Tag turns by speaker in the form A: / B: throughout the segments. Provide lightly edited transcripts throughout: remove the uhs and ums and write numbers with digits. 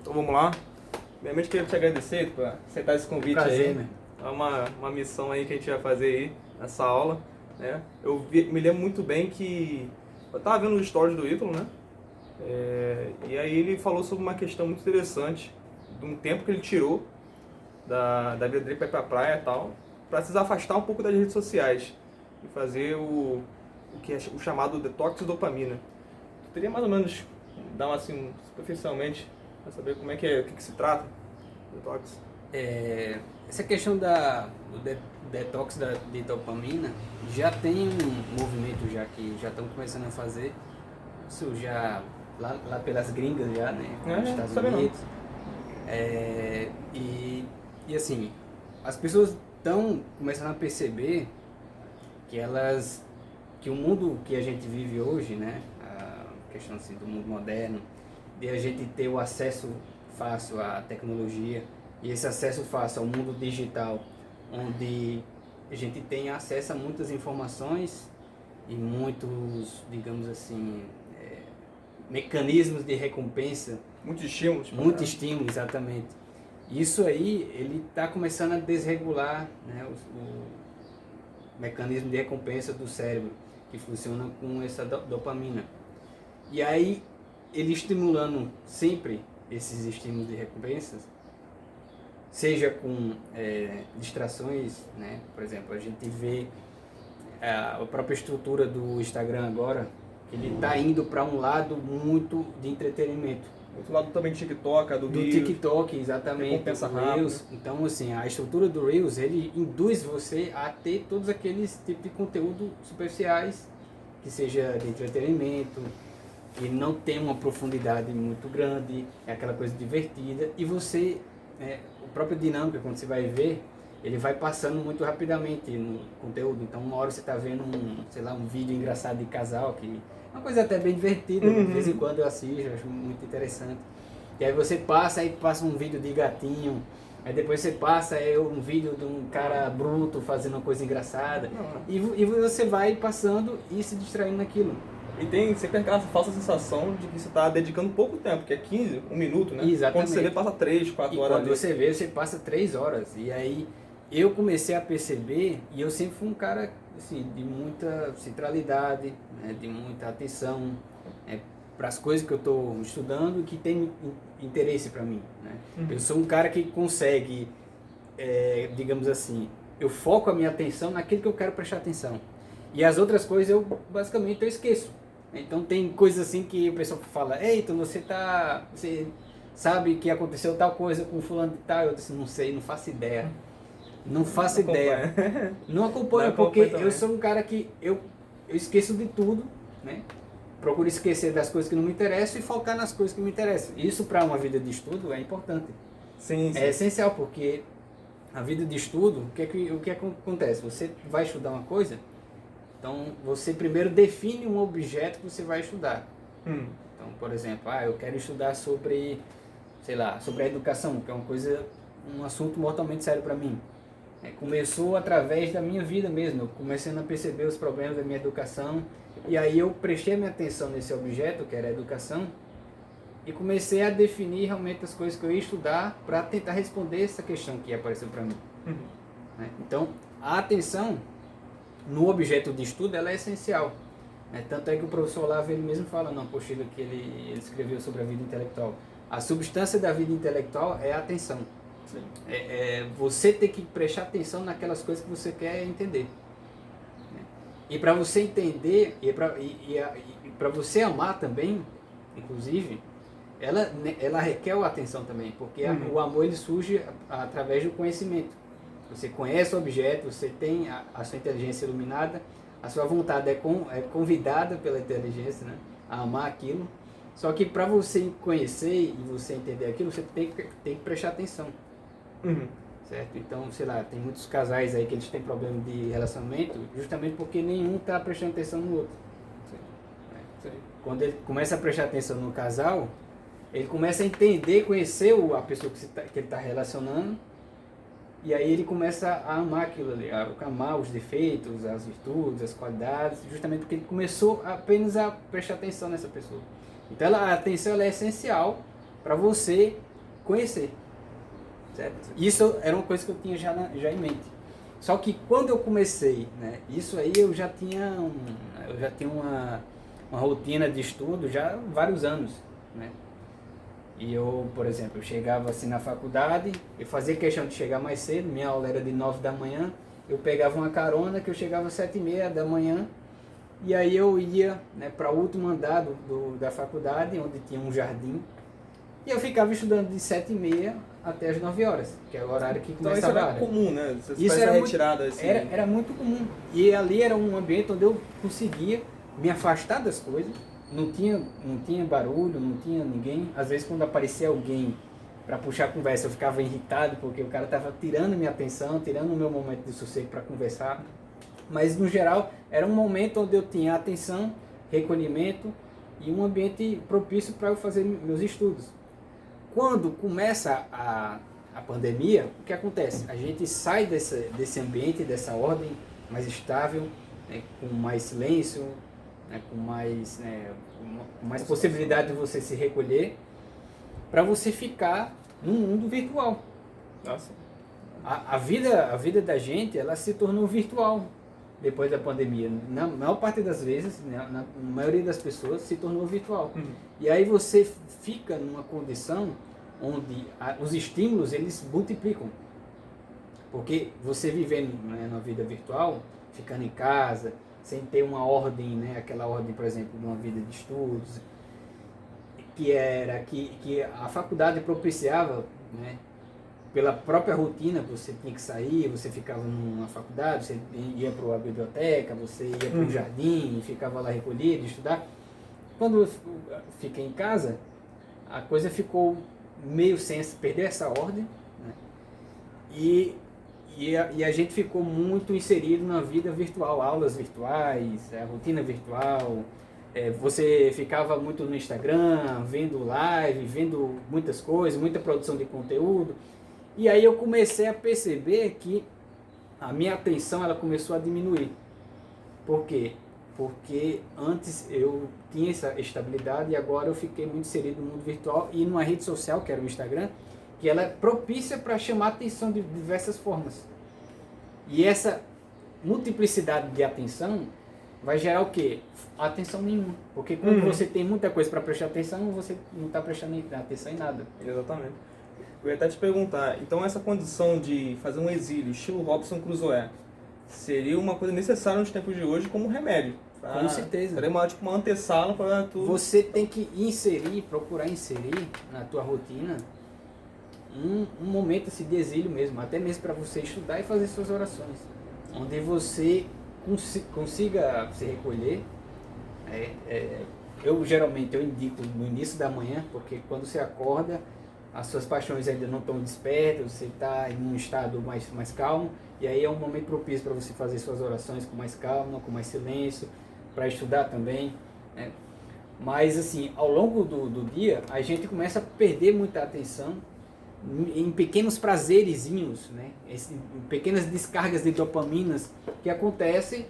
A: Então vamos lá. Primeiramente queria te agradecer por aceitar esse convite.
B: Prazer,
A: aí.
B: né?
A: É uma missão aí que a gente vai fazer aí nessa aula, né? Me lembro muito bem que eu estava vendo os stories do Ítalo, né? E aí ele falou sobre uma questão muito interessante, de um tempo que ele tirou da vida dele para ir pra praia e tal, para se afastar um pouco das redes sociais e fazer o que é o chamado detox de dopamina. Tu teria mais ou menos, dar uma assim, superficialmente, para saber como é que é, o que se trata do detox?
B: Essa questão do detox de dopamina já tem um movimento já que já estão começando a fazer isso já lá pelas gringas já, né? Nos Estados Unidos. E assim, as pessoas estão começando a perceber que o mundo que a gente vive hoje, né? A questão assim, do mundo moderno, de a gente ter o acesso fácil à tecnologia e esse acesso fácil ao mundo digital, onde a gente tem acesso a muitas informações e muitos, digamos assim, mecanismos de recompensa.
A: Muitos estímulos.
B: Muito estímulo, exatamente. Isso aí, ele está começando a desregular, né, o mecanismo de recompensa do cérebro, que funciona com essa dopamina. E aí, ele estimulando sempre esses estímulos de recompensas, seja com distrações, né? Por exemplo, a gente vê a própria estrutura do Instagram agora, que ele está indo para um lado muito de entretenimento.
A: Outro lado também do TikTok, do Reels.
B: TikTok, exatamente.
A: Recompensa
B: Reels. Então, assim, a estrutura do Reels, ele induz você a ter todos aqueles tipos de conteúdo superficiais, que seja de entretenimento, que não tem uma profundidade muito grande, é aquela coisa divertida, e você, o próprio dinâmica, quando você vai ver, ele vai passando muito rapidamente no conteúdo. Então, uma hora você está vendo um vídeo engraçado de casal, que é uma coisa até bem divertida, de vez em quando eu assisto, acho muito interessante. E aí você passa um vídeo de gatinho, aí depois você passa um vídeo de um cara bruto fazendo uma coisa engraçada, e você vai passando e se distraindo naquilo.
A: E tem sempre aquela falsa sensação de que você está dedicando pouco tempo, que é 15, 1 minuto, né?
B: Exatamente.
A: Quando você vê, passa 3, 4 horas.
B: Quando você vê, você passa 3 horas. E aí eu comecei a perceber, e eu sempre fui um cara assim, de muita centralidade, né, de muita atenção para as coisas que eu estou estudando e que tem interesse para mim. Né? Eu sou um cara que consegue, digamos assim, eu foco a minha atenção naquilo que eu quero prestar atenção. E as outras coisas eu esqueço. Então tem coisas assim que o pessoal fala, eita, você sabe que aconteceu tal coisa com fulano de tal. Eu disse, não sei, não faço ideia. Não faço ideia. Não acompanho, porque eu sou um cara que eu esqueço de tudo, né? Procuro esquecer das coisas que não me interessam e focar nas coisas que me interessam. Isso para uma vida de estudo é importante.
A: Sim.
B: É essencial, porque a vida de estudo, o que acontece? Você vai estudar uma coisa, então você primeiro define um objeto que você vai estudar. Então, por exemplo, eu quero estudar sobre a educação, que é um assunto mortalmente sério para mim. Começou através da minha vida mesmo, eu comecei a perceber os problemas da minha educação, e aí eu prestei minha atenção nesse objeto, que era a educação, e comecei a definir realmente as coisas que eu ia estudar para tentar responder essa questão que apareceu para mim. Então, a atenção no objeto de estudo ela é essencial. Tanto é que o professor Olavo ele mesmo fala na apostila que ele escreveu sobre a vida intelectual. A substância da vida intelectual é a atenção. Você ter que prestar atenção naquelas coisas que você quer entender. E para você entender, e para você amar também, inclusive, ela requer a atenção também, porque o amor ele surge através do conhecimento. Você conhece o objeto, você tem a sua inteligência iluminada, a sua vontade é convidada pela inteligência, né, a amar aquilo. Só que para você conhecer e você entender aquilo, você tem que prestar atenção. Certo? Então, tem muitos casais aí que eles têm problema de relacionamento justamente porque nenhum está prestando atenção no outro. Quando ele começa a prestar atenção no casal, ele começa a entender, conhecer a pessoa que ele está relacionando, e aí ele começa a amar aquilo ali, a amar os defeitos, as virtudes, as qualidades, justamente porque ele começou apenas a prestar atenção nessa pessoa. Então a atenção ela é essencial para você conhecer. Certo? Isso era uma coisa que eu tinha já em mente. Só que quando eu comecei, né, isso aí eu já tinha uma rotina de estudo já há vários anos, né? E eu, por exemplo, eu chegava assim na faculdade, eu fazia questão de chegar mais cedo, minha aula era de 9 da manhã, eu pegava uma carona que eu chegava às 7h30 da manhã, e aí eu ia, né, para o último andar da faculdade, onde tinha um jardim, e eu ficava estudando de 7h30 até as 9 horas, que é o horário que começava a aula.
A: Então isso era comum, né? Você
B: Isso
A: faz
B: era
A: a
B: muito,
A: retirada assim.
B: era muito comum. E ali era um ambiente onde eu conseguia me afastar das coisas, não tinha barulho, não tinha ninguém. Às vezes quando aparecia alguém para puxar a conversa, eu ficava irritado porque o cara estava tirando minha atenção, tirando o meu momento de sossego para conversar. Mas no geral era um momento onde eu tinha atenção, recolhimento e um ambiente propício para eu fazer meus estudos. Quando começa a pandemia, o que acontece? A gente sai desse ambiente, dessa ordem mais estável, né, com mais silêncio, né, com mais possibilidade de você se recolher, para você ficar num mundo virtual.
A: Nossa.
B: A vida da gente, ela se tornou virtual depois da pandemia. Na maior parte das vezes, né, na maioria das pessoas, se tornou virtual. E aí você fica numa condição onde os estímulos eles multiplicam. Porque você vivendo, né, na vida virtual, ficando em casa, sem ter uma ordem, né, aquela ordem, por exemplo, de uma vida de estudos, que a faculdade propiciava, né, pela própria rotina, você tinha que sair, você ficava numa faculdade, você ia para a biblioteca, você ia para o jardim, ficava lá recolhido, estudar. Quando eu fiquei em casa, a coisa ficou meio sem perder essa ordem, né? E a gente ficou muito inserido na vida virtual, aulas virtuais, a rotina virtual. Você ficava muito no Instagram, vendo live, vendo muitas coisas, muita produção de conteúdo. E aí eu comecei a perceber que a minha atenção ela começou a diminuir. Por quê? Porque antes eu tinha essa estabilidade e agora eu fiquei muito inserido no mundo virtual e numa rede social, que era o Instagram, que ela é propícia para chamar a atenção de diversas formas. E essa multiplicidade de atenção vai gerar o quê? Atenção nenhuma. Porque quando você tem muita coisa para prestar atenção, você não está prestando atenção em nada.
A: Exatamente. Eu ia até te perguntar, então essa condição de fazer um exílio, estilo Robinson Crusoe, seria uma coisa necessária nos tempos de hoje como remédio?
B: Com certeza.
A: Seria uma antessala para tu...
B: Você tem que procurar inserir na tua rotina um momento assim, de exílio mesmo, até mesmo para você estudar e fazer suas orações, onde você consiga se recolher. Eu geralmente indico no início da manhã, porque quando você acorda, as suas paixões ainda não estão despertas, você está em um estado mais calmo, e aí é um momento propício para você fazer suas orações com mais calma, com mais silêncio, para estudar também, né? Mas assim, ao longo do dia, a gente começa a perder muita atenção em pequenos prazerezinhos, né? Pequenas descargas de dopaminas que acontecem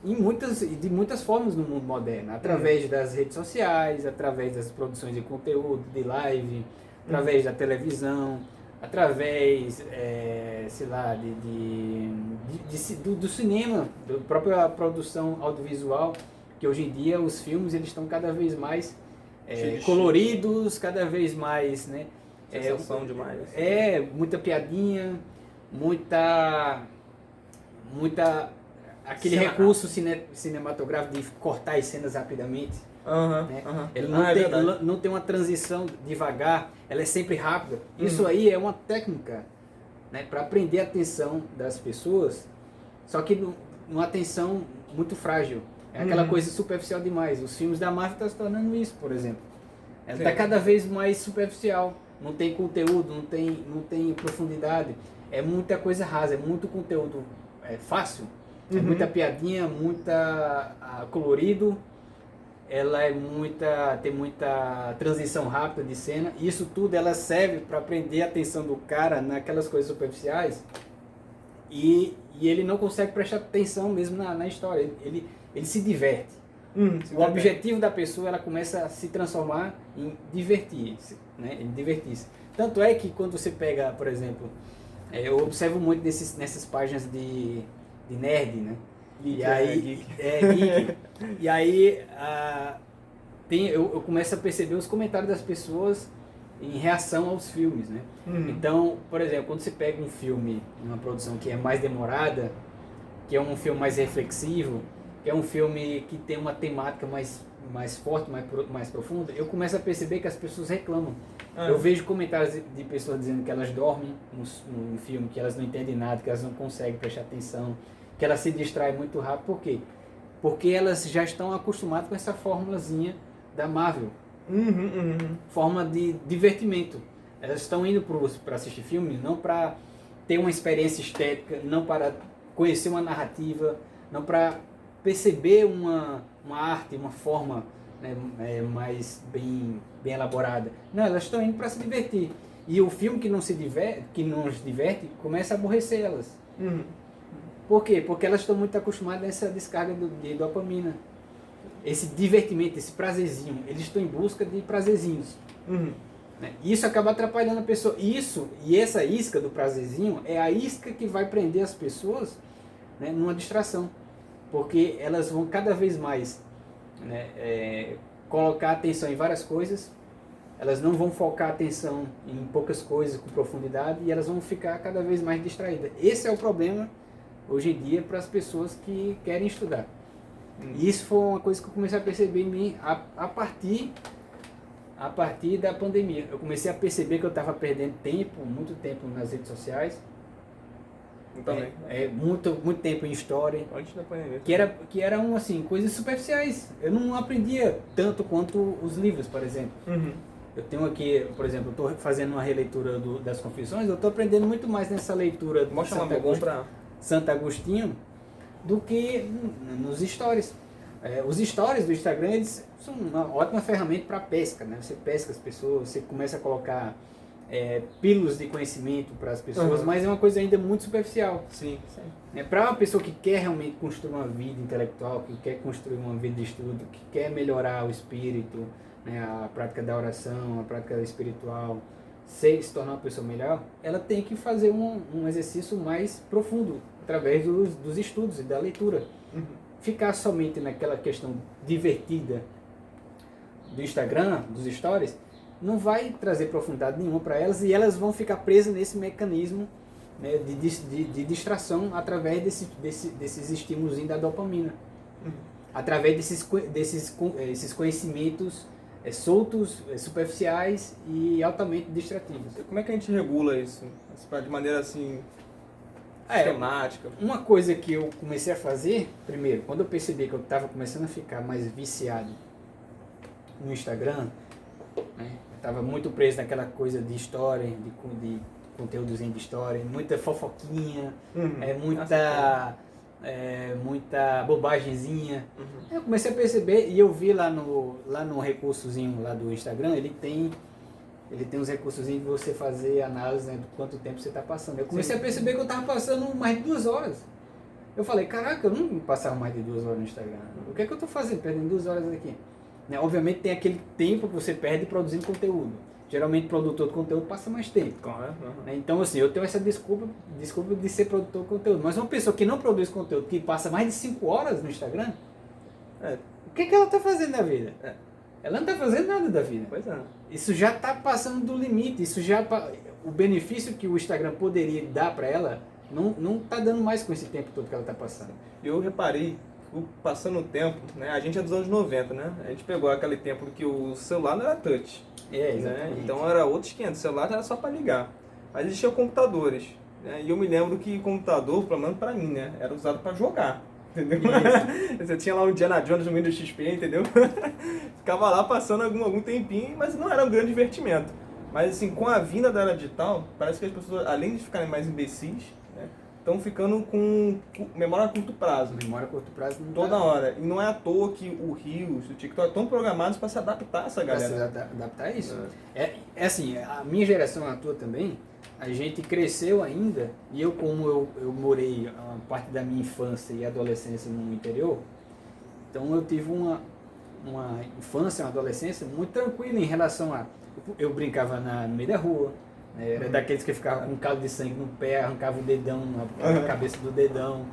B: de muitas formas no mundo moderno, através das redes sociais, através das produções de conteúdo, de live, através da televisão, através, sei lá, do cinema, da própria produção audiovisual, que hoje em dia os filmes eles estão cada vez mais coloridos, cada vez mais, né?
A: Sensação demais.
B: Muita piadinha, muita aquele recurso cinematográfico de cortar as cenas rapidamente. Né? Ele não tem uma transição devagar, ela é sempre rápida. Isso aí é uma técnica, né, para prender a atenção das pessoas, só que uma atenção muito frágil. É aquela coisa superficial demais. Os filmes da Marvel estão se tornando isso, por exemplo. Ela está cada vez mais superficial. Não tem conteúdo, não tem profundidade. É muita coisa rasa, é muito conteúdo fácil. É muita piadinha, muita colorido. Ela tem muita transição rápida de cena. E isso tudo ela serve para prender a atenção do cara naquelas coisas superficiais. E ele não consegue prestar atenção mesmo na história. Ele se diverte. O objetivo da pessoa ela começa a se transformar em divertir-se, né? Em divertir-se. Tanto é que quando você pega, por exemplo, eu observo muito nessas páginas de nerd, né?
A: Geek,
B: E aí,
A: geek.
B: geek. E aí eu começo a perceber os comentários das pessoas em reação aos filmes, né? Então, por exemplo, quando você pega um filme, uma produção que é mais demorada, que é um filme mais reflexivo, que é um filme que tem uma temática mais forte, mais profunda, eu começo a perceber que as pessoas reclamam. Eu vejo comentários de pessoas dizendo que elas dormem no filme, que elas não entendem nada, que elas não conseguem prestar atenção, que elas se distraem muito rápido. Por quê? Porque elas já estão acostumadas com essa formulazinha da Marvel. Forma de divertimento. Elas estão indo para assistir filmes não para ter uma experiência estética, não para conhecer uma narrativa, não para perceber uma arte, uma forma, né, mais bem elaborada. Não, elas estão indo para se divertir. E o filme que não se diverte, começa a aborrecer elas. Por quê? Porque elas estão muito acostumadas a essa descarga de dopamina. Esse divertimento, esse prazerzinho. Eles estão em busca de prazerzinhos. Né? Isso acaba atrapalhando a pessoa. E essa isca do prazerzinho é a isca que vai prender as pessoas, né, numa distração. Porque elas vão cada vez mais, né, colocar atenção em várias coisas, elas não vão focar a atenção em poucas coisas com profundidade e elas vão ficar cada vez mais distraídas. Esse é o problema hoje em dia para as pessoas que querem estudar. E isso foi uma coisa que eu comecei a perceber em mim a partir da pandemia. Eu comecei a perceber que eu estava perdendo muito tempo nas redes sociais.
A: Eu também.
B: Muito tempo em história.
A: Antes da pandemia.
B: Que eram assim, coisas superficiais. Eu não aprendia tanto quanto os livros, por exemplo. Eu tenho aqui, por exemplo, eu estou fazendo uma releitura das Confissões, eu estou aprendendo muito mais nessa leitura do Santo Agostinho do que nos stories. Os stories do Instagram, eles são uma ótima ferramenta para pesca, né? Você pesca as pessoas, você começa a colocar pílulas de conhecimento para as pessoas, mas é uma coisa ainda muito superficial.
A: Sim.
B: Para uma pessoa que quer realmente construir uma vida intelectual, que quer construir uma vida de estudo, que quer melhorar o espírito, né, a prática da oração, a prática espiritual, se tornar uma pessoa melhor, ela tem que fazer um exercício mais profundo, através dos estudos e da leitura. Ficar somente naquela questão divertida do Instagram, dos stories, não vai trazer profundidade nenhuma para elas e elas vão ficar presas nesse mecanismo, né, de distração através desses estímulos da dopamina. Através desses conhecimentos soltos, superficiais e altamente distrativos.
A: Como é que a gente regula isso? De maneira assim, sistemática?
B: Uma coisa que eu comecei a fazer, primeiro, quando eu percebi que eu estava começando a ficar mais viciado no Instagram, né, eu estava muito preso naquela coisa de história, de conteúdozinho de história, muita fofoquinha, muita bobagemzinha. Eu comecei a perceber e eu vi lá no recursozinho lá do Instagram, ele tem uns recursozinhos de você fazer análise, né, do quanto tempo você está passando. Eu comecei a perceber que eu estava passando mais de 2 horas. Eu falei, caraca, eu não passava mais de 2 horas no Instagram. O que é que eu estou fazendo, perdendo 2 horas aqui? Né, obviamente tem aquele tempo que você perde produzindo conteúdo. Geralmente produtor de conteúdo passa mais tempo. Né? Então assim, eu tenho essa desculpa de ser produtor de conteúdo. Mas uma pessoa que não produz conteúdo, que passa mais de 5 horas no Instagram, o que ela está fazendo da vida? Ela não está fazendo nada da vida.
A: Pois é.
B: Isso já está passando do limite. O benefício que o Instagram poderia dar para ela não está dando mais com esse tempo todo que ela está passando.
A: Eu reparei, passando o tempo, né? A gente é dos anos 90, né? A gente pegou aquele tempo que o celular não era touch. Né? Então era outros 500. O celular era só para ligar. Mas existiam computadores. Né? E eu me lembro que computador, pelo menos para mim, né, era usado para jogar. Entendeu? Você tinha lá um Indiana Jones no Windows XP, entendeu? Ficava lá passando algum tempinho, mas não era um grande divertimento. Mas assim, com a vinda da era digital, parece que as pessoas, além de ficarem mais imbecis, né, estão ficando com memória a curto prazo.
B: Memória a curto prazo não
A: toda hora. E não é à toa que o Reels, o TikTok estão programados para se adaptar a essa galera.
B: Para se adaptar a isso. É assim, a minha geração, a tua também, a gente cresceu ainda, e como eu morei uma parte da minha infância e adolescência no interior, então eu tive uma uma infância, uma adolescência muito tranquila em relação a... Eu brincava no meio da rua, né? Era daqueles que ficavam com um caldo de sangue no pé, arrancava o dedão, a cabeça do dedão,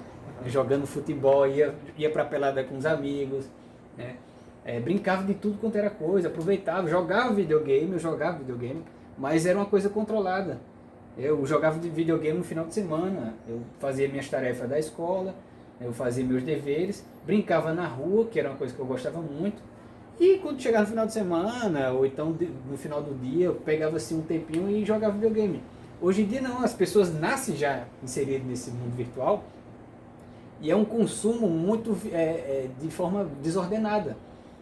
B: jogando futebol, ia pra pelada com os amigos, né? Brincava de tudo quanto era coisa, aproveitava, jogava videogame, mas era uma coisa controlada. Eu jogava videogame no final de semana, eu fazia minhas tarefas da escola, eu fazia meus deveres, brincava na rua, que era uma coisa que eu gostava muito, e quando chegava no final de semana, ou então no final do dia, eu pegava assim um tempinho e jogava videogame. Hoje em dia não, as pessoas nascem já inseridas nesse mundo virtual, e é um consumo muito de forma desordenada.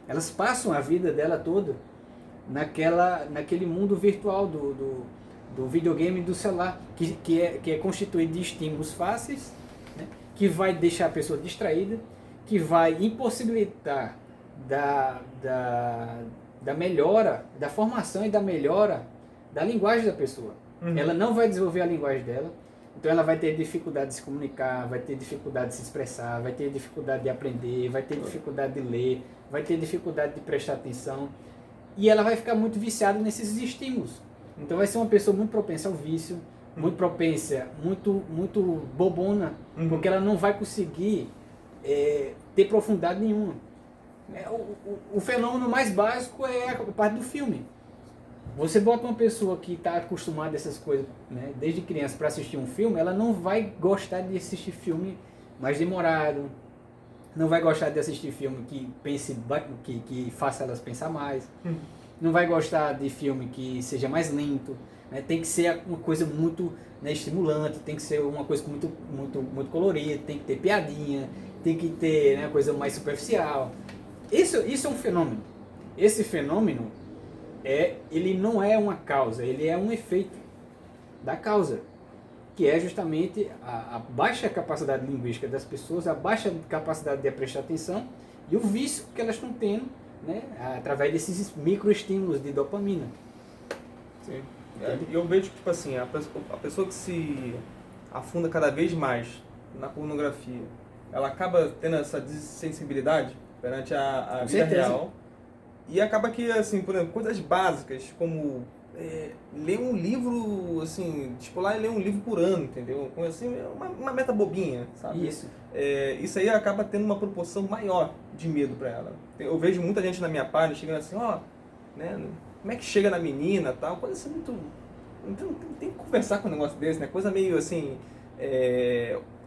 B: Elas passam a vida dela toda naquele mundo virtual do videogame e do celular, que é constituído de estímulos fáceis, né, que vai deixar a pessoa distraída, que vai impossibilitar da melhora, da formação e da melhora da linguagem da pessoa. Ela não vai desenvolver a linguagem dela, então ela vai ter dificuldade de se comunicar, vai ter dificuldade de se expressar, vai ter dificuldade de aprender, vai ter dificuldade de ler, vai ter dificuldade de prestar atenção, e ela vai ficar muito viciada nesses estímulos. Então vai ser uma pessoa muito propensa ao vício, muito propensa, muito bobona, porque ela não vai conseguir ter profundidade nenhuma. O fenômeno mais básico é a parte do filme. Você bota uma pessoa que está acostumada a essas coisas, né, desde criança, para assistir um filme, ela não vai gostar de assistir filme mais demorado, não vai gostar de assistir filme que faça elas pensar mais, não vai gostar de filme que seja mais lento, né, tem que ser uma coisa muito, né, estimulante, tem que ser uma coisa muito colorida, tem que ter piadinha, tem que ter, né, uma coisa mais superficial. Isso é um fenômeno. Esse fenômeno ele não é uma causa, ele é um efeito da causa, que é justamente a baixa capacidade linguística das pessoas, a baixa capacidade de prestar atenção e o vício que elas estão tendo, né, através desses microestímulos de dopamina.
A: Sim. E eu vejo que, tipo assim, a pessoa que se afunda cada vez mais na pornografia, ela acaba tendo essa desensibilidade perante a vida real. E acaba que, assim, por exemplo, coisas básicas, como ler um livro, assim, tipo lá e ler um livro por ano, entendeu? Assim, uma meta bobinha, sabe? Isso aí acaba tendo uma proporção maior de medo pra ela. Eu vejo muita gente na minha página chegando assim, né, como é que chega na menina, tal, coisa assim muito... Então, tem que conversar com um negócio desse, né? Coisa meio, assim,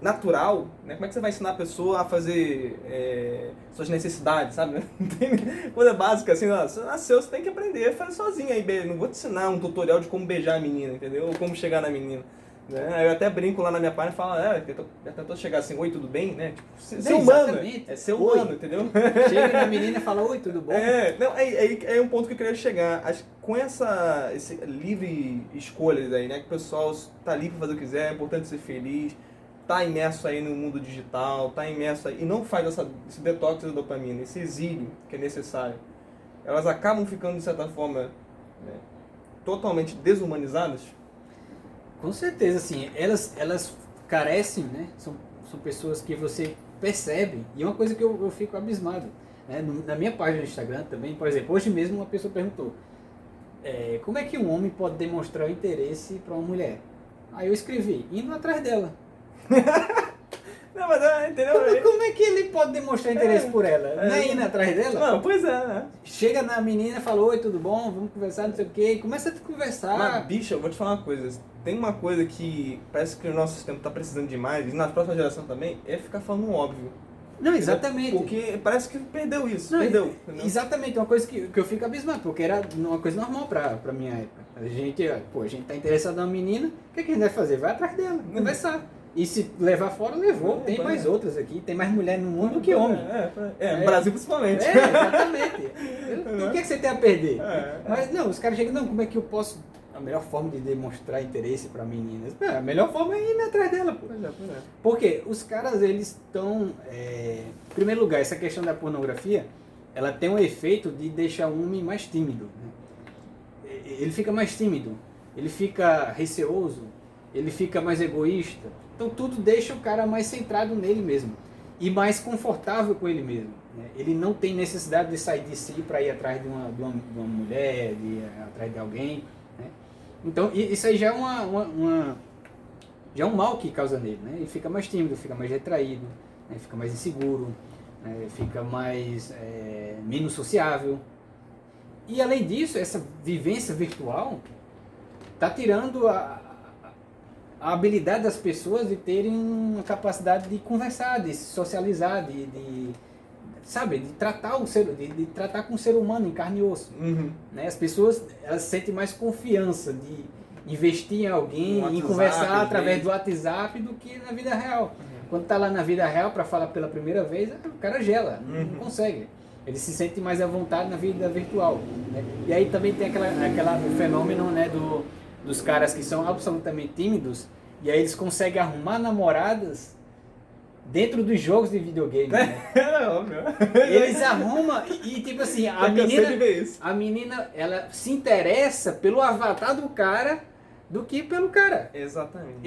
A: natural, né? Como é que você vai ensinar a pessoa a fazer suas necessidades, sabe? Tem coisa básica, assim, você nasceu, você tem que aprender a fazer sozinho aí, não vou te ensinar um tutorial de como beijar a menina, entendeu? Ou como chegar na menina. Né? Eu até brinco lá na minha página e falo, já tentou chegar assim, oi, tudo bem, né? Tipo, ser humano, ser humano, entendeu?
B: Chega na menina e fala, oi, tudo bom?
A: É um ponto que eu queria chegar. Com esse livre escolhas aí, né? Que o pessoal tá livre pra fazer o que quiser, é importante ser feliz, tá imerso aí no mundo digital, tá imerso aí, e não faz esse detox da dopamina, esse exílio que é necessário. Elas acabam ficando, de certa forma, né, totalmente desumanizadas.
B: Com certeza, assim, elas carecem, né? São pessoas que você percebe, e é uma coisa que eu fico abismado. Né? Na minha página no Instagram também, por exemplo, hoje mesmo uma pessoa perguntou, como é que um homem pode demonstrar interesse para uma mulher? Aí eu escrevi, indo atrás dela.
A: Não, mas entendeu?
B: Como é que ele pode demonstrar interesse por ela? Não é indo atrás dela?
A: Não, pois é, né?
B: Chega na menina, fala, oi, tudo bom? Vamos conversar, não sei o quê. Começa a conversar.
A: Mas, bicha, eu vou te falar uma coisa. Tem uma coisa que parece que o nosso sistema está precisando demais, e na próxima geração também, é ficar falando óbvio.
B: Não, exatamente.
A: Porque parece que perdeu isso.
B: Não,
A: perdeu.
B: Exatamente, uma coisa que eu fico abismado, porque era uma coisa normal pra minha época. A gente tá interessado numa menina, o que a gente vai fazer? Vai atrás dela, conversar. E se levar fora, levou. Tem mais outras aqui, tem mais mulher no mundo do que homem.
A: No Brasil principalmente.
B: Exatamente. O que você tem a perder? Mas não, os caras chegam, não, como é que eu posso... A melhor forma de demonstrar interesse para meninas, a melhor forma é ir atrás dela, pô. Pois é. Porque os caras, eles estão... Em primeiro lugar, essa questão da pornografia, ela tem um efeito de deixar o homem mais tímido. Né? Ele fica mais tímido, ele fica receoso, ele fica mais egoísta. Então tudo deixa o cara mais centrado nele mesmo e mais confortável com ele mesmo. né? Ele não tem necessidade de sair de si para ir atrás de uma mulher, de ir atrás de alguém, né? Então, isso aí já é já é um mal que causa nele, né? Ele fica mais tímido, fica mais retraído, né? Fica mais inseguro, né? Fica mais menos sociável. E além disso, essa vivência virtual está tirando a habilidade das pessoas de terem uma capacidade de conversar, de se socializar, sabe, de tratar de tratar com o ser humano em carne e osso. Né? As pessoas, elas sentem mais confiança de investir em alguém, em conversar através do WhatsApp do que na vida real. Quando está lá na vida real para falar pela primeira vez, o cara gela, não consegue. Ele se sente mais à vontade na vida virtual. Né? E aí também tem o fenômeno, né, dos caras que são absolutamente tímidos, e aí eles conseguem arrumar namoradas dentro dos jogos de videogame. Né? Eles arrumam e tipo assim, a menina ela se interessa pelo avatar do cara do que pelo cara.
A: Exatamente.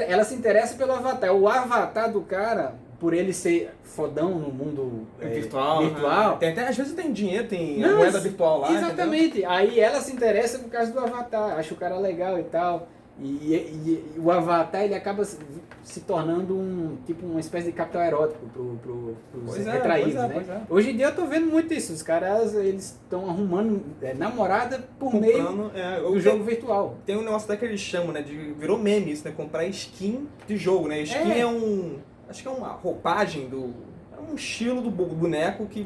B: Ela se interessa pelo avatar. O avatar do cara, por ele ser fodão no mundo virtual.
A: Às vezes tem dinheiro, tem a moeda virtual lá.
B: Exatamente.
A: Entendeu?
B: Aí ela se interessa por causa do avatar, acha o cara legal e tal. E o avatar ele acaba se tornando uma espécie de capital erótico pros retraídos, né? Hoje em dia eu tô vendo muito isso. Os caras eles estão arrumando namorada por meio do jogo virtual.
A: Tem um negócio até que eles chamam, né? Virou meme isso, né? Comprar skin de jogo, né? Skin acho que é uma roupagem é um estilo do boneco que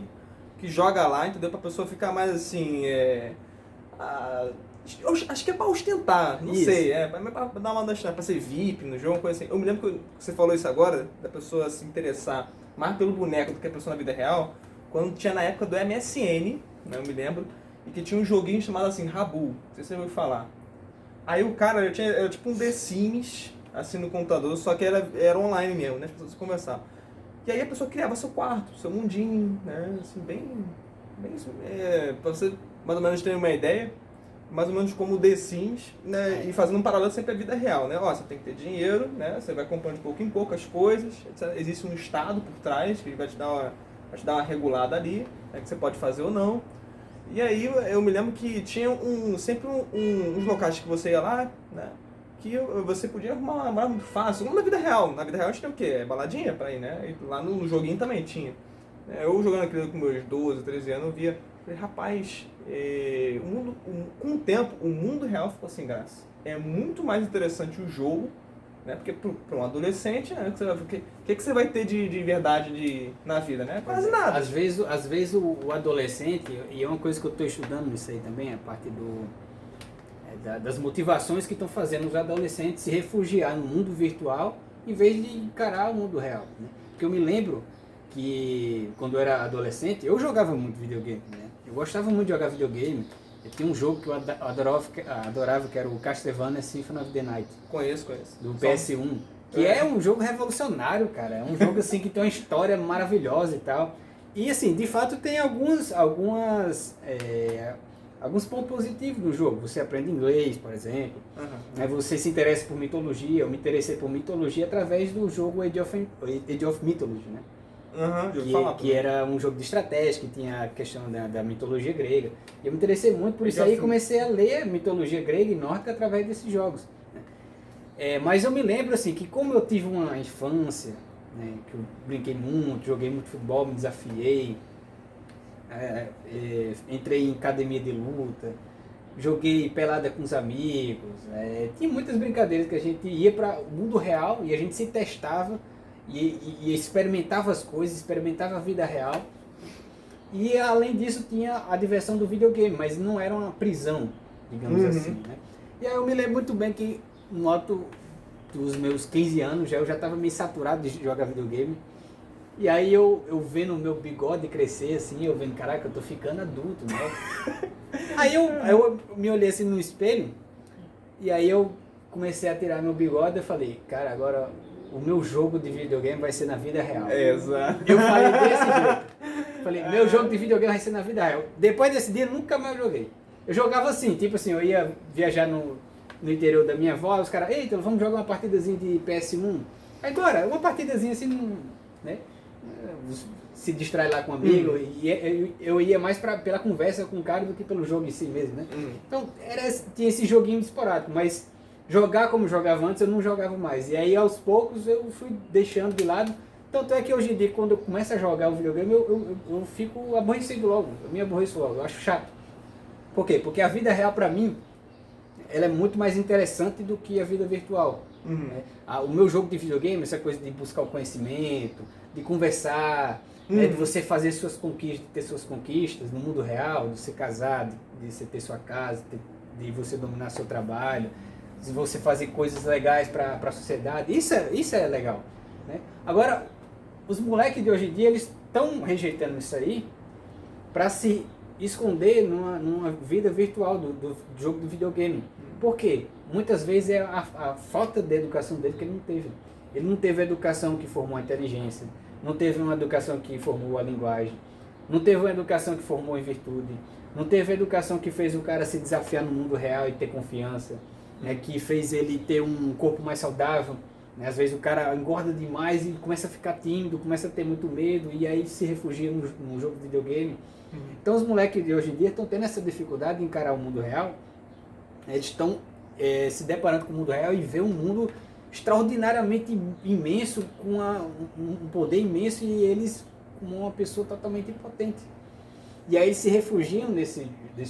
A: joga lá, entendeu? Pra pessoa ficar mais assim, acho que é pra ostentar, não sei, pra dar uma pra ser VIP no jogo, coisa assim. Eu me lembro que você falou isso agora, da pessoa se interessar mais pelo boneco do que a pessoa na vida real, quando tinha na época do MSN, né, eu me lembro, e que tinha um joguinho chamado assim, Rabu, não sei se você ouviu falar. Aí o cara, era tipo um The Sims, assim, no computador, só que era online mesmo, né, as pessoas conversavam. E aí a pessoa criava seu quarto, seu mundinho, né, assim, bem pra você mais ou menos ter uma ideia, mais ou menos como o The Sims, né, e fazendo um paralelo sempre à vida real, né, você tem que ter dinheiro, né, você vai comprando de pouco em pouco as coisas, etc. Existe um estado por trás, que vai te dar uma regulada ali, né, que você pode fazer ou não. E aí eu me lembro que tinha sempre uns locais que você ia lá, né, que você podia arrumar uma namorada muito fácil, como na vida real. Na vida real a gente tem o quê? Baladinha pra ir, né, e lá no joguinho também tinha. Eu jogando aquilo com meus 12, 13 anos, eu via, falei, rapaz, com o tempo, o mundo real ficou sem graça. É muito mais interessante o jogo, né? Porque para um adolescente, né? O que você vai ter de verdade na vida, né? Quase nada.
B: Às vezes o adolescente, e é uma coisa que eu estou estudando nisso aí também, a parte das motivações que estão fazendo os adolescentes se refugiar no mundo virtual em vez de encarar o mundo real, né? Porque eu me lembro que quando eu era adolescente, eu jogava muito videogame, né? Eu gostava muito de jogar videogame. Eu tinha um jogo que eu adorava, que era o Castlevania Symphony of the Night.
A: Conheço.
B: Do PS1. Que é um jogo revolucionário, cara. É um jogo assim que tem uma história maravilhosa e tal. E assim, de fato tem alguns pontos positivos no jogo. Você aprende inglês, por exemplo. Você se interessa por mitologia. Eu me interessei por mitologia através do jogo Age of Mythology, né? Que era um jogo de estratégia, que tinha a questão da mitologia grega. Eu me interessei muito por isso aí, comecei a ler mitologia grega e nórdica através desses jogos. Mas eu me lembro assim, que como eu tive uma infância, né, que eu brinquei muito, joguei muito futebol, me desafiei, entrei em academia de luta, joguei pelada com os amigos, tinha muitas brincadeiras que a gente ia para o mundo real e a gente se testava, e experimentava as coisas, experimentava a vida real. E além disso tinha a diversão do videogame, mas não era uma prisão, digamos assim, né? E aí eu me lembro muito bem que no alto dos meus 15 anos eu já estava meio saturado de jogar videogame. E aí eu vendo o meu bigode crescer assim, eu vendo, caraca, eu tô ficando adulto, né? Aí eu me olhei assim no espelho, e aí eu comecei a tirar meu bigode e falei, cara, agora o meu jogo de videogame vai ser na vida real.
A: Exato.
B: Eu falei desse jeito. Falei, meu jogo de videogame vai ser na vida real. Depois desse dia, nunca mais joguei. Eu jogava assim, tipo assim, eu ia viajar no interior da minha avó, os caras, eita, vamos jogar uma partidazinha de PS1. Agora, uma partidazinha assim, né? se distrai lá com um amigo, e eu ia mais pela conversa com o cara do que pelo jogo em si mesmo, né? Então, tinha esse joguinho esporádico, mas jogar como jogava antes, eu não jogava mais. E aí, aos poucos, eu fui deixando de lado. Tanto é que hoje em dia, quando eu começo a jogar um videogame, eu fico aborrecido logo, eu me aborreço logo, eu acho chato. Por quê? Porque a vida real, pra mim, ela é muito mais interessante do que a vida virtual. Né? O meu jogo de videogame, essa coisa de buscar o conhecimento, de conversar, né? De você fazer suas conquistas, de ter suas conquistas no mundo real, de você casar, de você ter sua casa, de você dominar seu trabalho, de você fazer coisas legais para a sociedade, isso é legal. Né? Agora, os moleques de hoje em dia, eles estão rejeitando isso aí para se esconder numa vida virtual do jogo de videogame. Por quê? Muitas vezes é a falta de educação dele que ele não teve. Ele não teve a educação que formou a inteligência, não teve uma educação que formou a linguagem, não teve uma educação que formou em virtude, não teve a educação que fez o cara se desafiar no mundo real e ter confiança, né? Que fez ele ter um corpo mais saudável. Né? Às vezes o cara engorda demais e começa a ficar tímido, começa a ter muito medo e aí se refugia no jogo de videogame. Então os moleques de hoje em dia estão tendo essa dificuldade de encarar o mundo real. Eles estão se deparando com o mundo real e vê um mundo extraordinariamente imenso, com um poder imenso, e eles como uma pessoa totalmente impotente. E aí eles se refugiam desse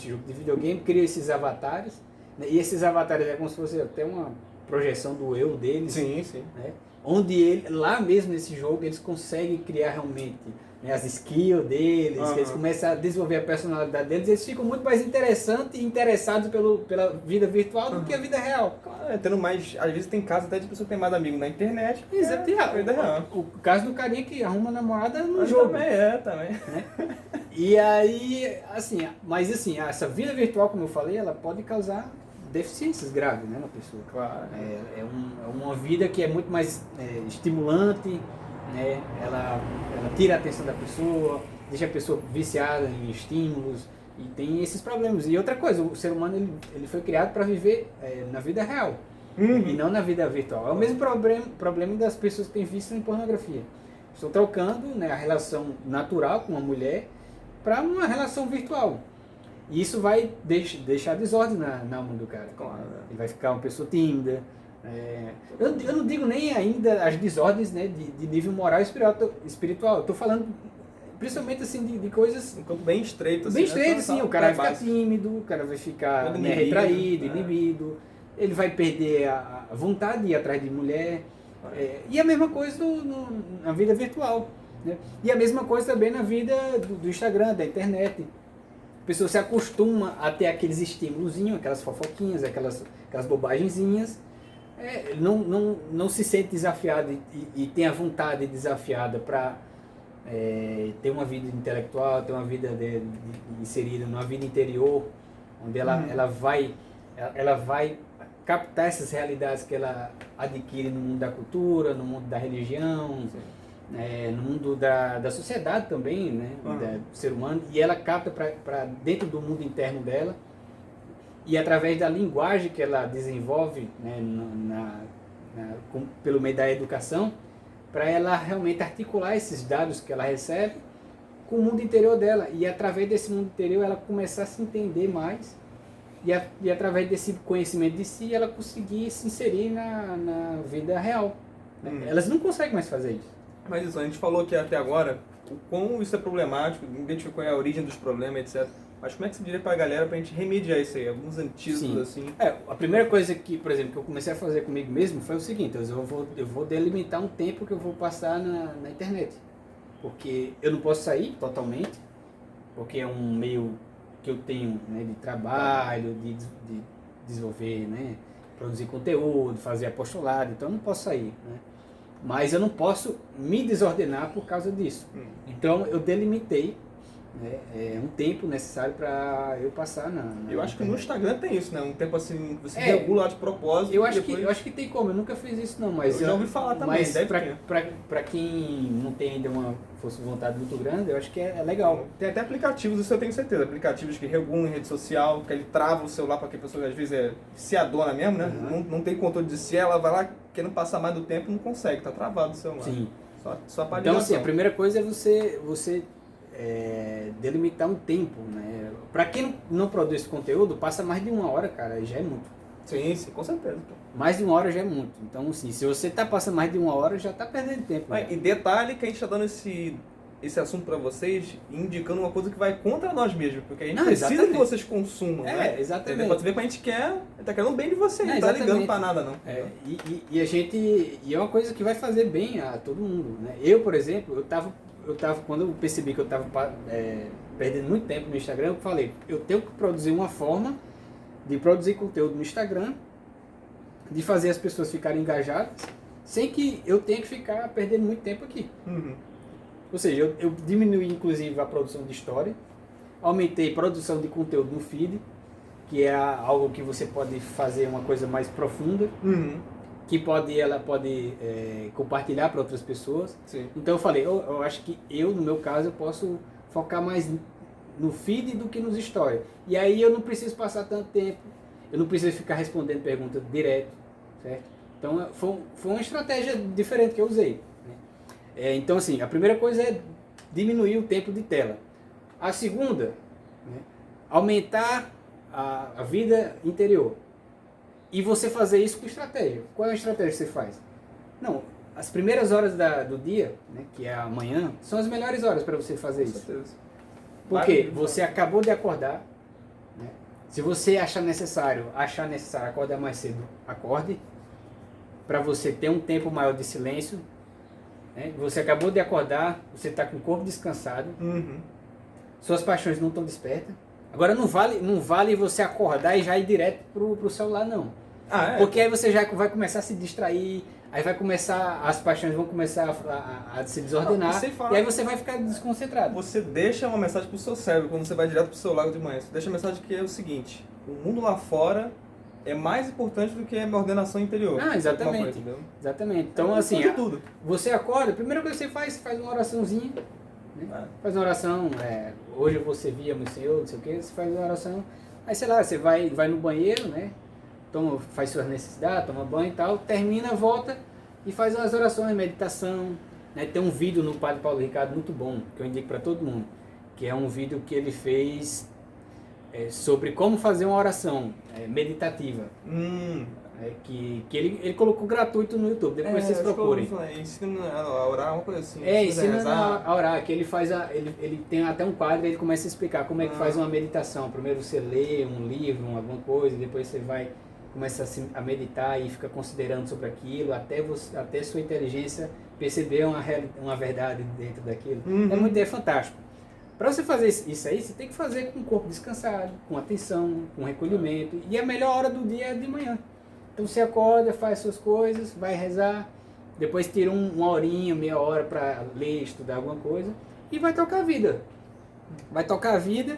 B: jogo de videogame, criam esses avatares, né? E esses avatares é como se fosse até uma projeção do eu deles.
A: Sim, sim.
B: Né? Onde lá mesmo nesse jogo eles conseguem criar realmente, né, as skills deles, eles começam a desenvolver a personalidade deles, eles ficam muito mais interessantes e interessados pela vida virtual do que a vida real.
A: Claro, tendo mais, às vezes tem casos até de pessoa que tem mais amigo na internet.
B: Exato. O caso do carinha que arruma namorada no jogo.
A: Também.
B: Né? E aí, assim, mas assim, essa vida virtual, como eu falei, ela pode causar deficiências graves, né, na pessoa.
A: Claro.
B: É uma vida que é muito mais estimulante, né? Ela tira a atenção da pessoa, deixa a pessoa viciada em estímulos e tem esses problemas. E outra coisa, o ser humano ele foi criado para viver na vida real e não na vida virtual. É o mesmo problema das pessoas que têm vício em pornografia. Estão trocando, né, a relação natural com uma mulher para uma relação virtual. E isso vai deixar desordem na alma do cara.
A: Claro.
B: Ele vai ficar uma pessoa tímida. Eu não digo nem ainda as desordens, né, de nível moral e espiritual. Eu estou falando principalmente assim, de coisas...
A: Um campo bem estreito.
B: Bem
A: assim,
B: estreito, sim. O cara vai ficar
A: básico.
B: tímido, o cara vai ficar
A: Todo inibido,
B: retraído, inibido. Ele vai perder a vontade de ir atrás de mulher. E a mesma coisa na vida virtual. Né? E a mesma coisa também na vida do Instagram, da internet. A pessoa se acostuma a ter aqueles estímulozinhos, aquelas fofoquinhas, aquelas bobagenzinhas. Não se sente desafiado e tem a vontade desafiada para ter uma vida intelectual, ter uma vida inserida numa vida interior, onde ela vai captar essas realidades que ela adquire no mundo da cultura, no mundo da religião, no mundo da sociedade também, né, do ser humano, e ela capta para dentro do mundo interno dela. E através da linguagem que ela desenvolve, né, pelo meio da educação, para ela realmente articular esses dados que ela recebe com o mundo interior dela. E através desse mundo interior ela começar a se entender mais e através desse conhecimento de si ela conseguir se inserir na vida real. Né? Elas não conseguem mais fazer isso.
A: Mas isso, a gente falou aqui até agora o quão isso é problemático, identificou a origem dos problemas, etc. Mas como é que você diria pra galera pra gente remediar isso aí? Alguns antídotos, assim?
B: A primeira coisa que, por exemplo, que eu comecei a fazer comigo mesmo foi o seguinte: eu vou delimitar um tempo que eu vou passar na internet. Porque eu não posso sair totalmente, porque é um meio que eu tenho, né, de trabalho, de desenvolver, né, produzir conteúdo, fazer apostolado, então eu não posso sair, né? Mas eu não posso me desordenar por causa disso. Então eu delimitei, né, um tempo necessário para eu passar na
A: Eu acho
B: internet.
A: que no Instagram tem isso, né? Um tempo assim, você regula de propósito.
B: Eu acho
A: depois...
B: que tem como, eu nunca fiz isso não, mas...
A: Eu já ouvi falar também,
B: mas
A: deve ter.
B: pra quem não tem ainda uma força de vontade muito grande, eu acho que é legal.
A: Tem até aplicativos, isso eu tenho certeza, aplicativos que regulam em rede social, que ele trava o celular para que a pessoa às vezes é viciadona mesmo, né? Não tem controle de si, ela vai lá querendo passar mais do tempo, não consegue, tá travado o celular.
B: Sim.
A: Só para
B: Então, assim, a primeira coisa é você delimitar um tempo, né? Para quem não produz conteúdo, passa mais de 1 hora, cara, já é muito.
A: Sim, com certeza.
B: Mais de 1 hora já é muito. Então, assim, se você tá passando mais de 1 hora, já tá perdendo tempo.
A: E detalhe que a gente tá dando esse assunto para vocês, indicando uma coisa que vai contra nós mesmos, porque a gente precisa que vocês consumam, né?
B: Exatamente.
A: Pra você ver que a gente tá querendo o bem de vocês, não tá
B: exatamente.
A: ligando para nada, não.
B: E a gente, e é uma coisa que vai fazer bem a todo mundo, né? Eu, por exemplo, eu tava quando eu percebi que eu tava perdendo muito tempo no Instagram, eu falei, eu tenho que produzir uma forma de produzir conteúdo no Instagram, de fazer as pessoas ficarem engajadas, sem que eu tenha que ficar perdendo muito tempo aqui.
A: Uhum.
B: Ou seja, eu diminuí inclusive a produção de história, aumentei a produção de conteúdo no feed, que é algo que você pode fazer uma coisa mais profunda, que ela pode compartilhar para outras pessoas.
A: Sim.
B: Então eu falei, eu acho que no meu caso, eu posso focar mais no feed do que nos stories. E aí eu não preciso passar tanto tempo, eu não preciso ficar respondendo perguntas direto, certo? Então foi uma estratégia diferente que eu usei. Né? Então assim, a primeira coisa é diminuir o tempo de tela. A segunda, né, aumentar a vida interior. E você fazer isso com estratégia. Qual é a estratégia que você faz? Não, as primeiras horas do dia, né, que é a manhã, são as melhores horas para você fazer isso. Porque você acabou de acordar, né? Se você achar necessário acordar mais cedo, acorde, para você ter um tempo maior de silêncio. Né? Você acabou de acordar, você está com o corpo descansado, suas paixões não estão despertas. Agora não vale você acordar e já ir direto pro celular, não. Porque aí você já vai começar a se distrair, aí as paixões vão começar a se desordenar, e aí você vai ficar desconcentrado.
A: Você deixa uma mensagem pro seu cérebro quando você vai direto pro celular de manhã. Você deixa a mensagem que é o seguinte: o mundo lá fora é mais importante do que a minha ordenação interior.
B: Exatamente. Exatamente. Então, assim, você acorda, a primeira coisa que você faz uma oraçãozinha. Né? Faz uma oração, hoje eu vou servir a meu Senhor, não sei o que, você faz uma oração, aí sei lá, você vai no banheiro, né? Faz suas necessidades, toma banho e tal, termina, volta e faz umas orações, meditação. Né? Tem um vídeo no Padre Paulo Ricardo muito bom, que eu indico para todo mundo, que é um vídeo que ele fez sobre como fazer uma oração meditativa. Que ele colocou gratuito no YouTube, depois vocês procurem.
A: Ensina a orar, uma coisa assim.
B: Ensina a orar, que ele faz ele tem até um quadro, ele começa a explicar como é que faz uma meditação. Primeiro você lê um livro, alguma coisa, depois você começa a meditar e fica considerando sobre aquilo, até sua inteligência perceber uma verdade dentro daquilo. É fantástico. Para você fazer isso aí, você tem que fazer com o corpo descansado, com atenção, com recolhimento, e a melhor hora do dia é de manhã. Então você acorda, faz suas coisas, vai rezar, depois tira uma horinha, meia hora para ler, estudar alguma coisa e vai tocar a vida. Vai tocar a vida,